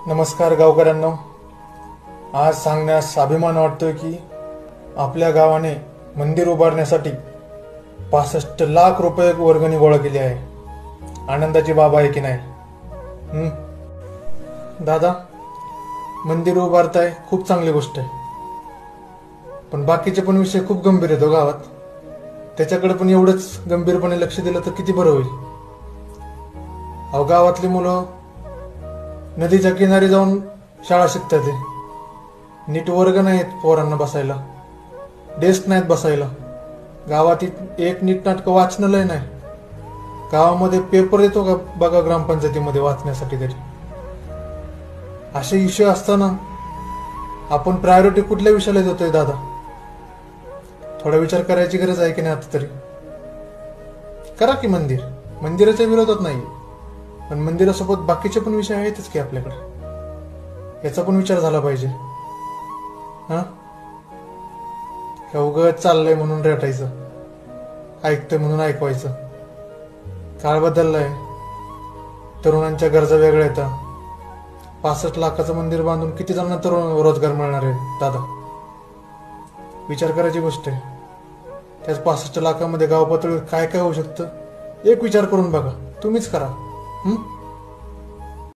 नमस्कार गावकऱ्यांनो, आज सांगण्यास अभिमान वाटतोय की आपल्या गावाने मंदिर उभारण्यासाठी 65 लाख रुपये वर्गणी गोळा केली आहे. आनंदाची बाब आहे की नाही? दादा, मंदिर उभारताय खूप चांगली गोष्ट आहे, पण बाकीचे पण विषय खूप गंभीर आहेत गावात. त्याच्याकडे पण एवढंच गंभीरपणे लक्ष दिलं तर किती बरं होईल. अहो, गावातली मुलं नदीच्या किनारी जाऊन शाळा शिकतात. नीट वर्ग नाहीत पोरांना बसायला, डेस्क नाहीत बसायला. गावात एक नीटनाटकं वाचनालय नाही. गावामध्ये पेपर येतो का बघा ग्रामपंचायतीमध्ये वाचण्यासाठी तरी. असे इश्यू असताना आपण प्रायोरिटी कुठल्या विषयाला देतोय दादा? थोडा विचार करायची गरज आहे की नाही आता तरी? करा की मंदिराच्या विरोधात नाही, पण मंदिरासोबत बाकीचे पण विषय आहेतच की आपल्याकडे. याचा पण विचार झाला पाहिजे. उगाच चाललंय म्हणून रेटायचं, ऐकतोय म्हणून ऐकवायचं. काळ बदललाय, तरुणांच्या गरजा वेगळ्या येतात. 65 लाखाचं मंदिर बांधून किती जणांना तरुण रोजगार मिळणार आहे दादा? विचार करायची गोष्ट आहे. त्याच 65 लाखामध्ये गाव पातळीवर काय काय होऊ शकतं एक विचार करून बघा. तुम्हीच करा.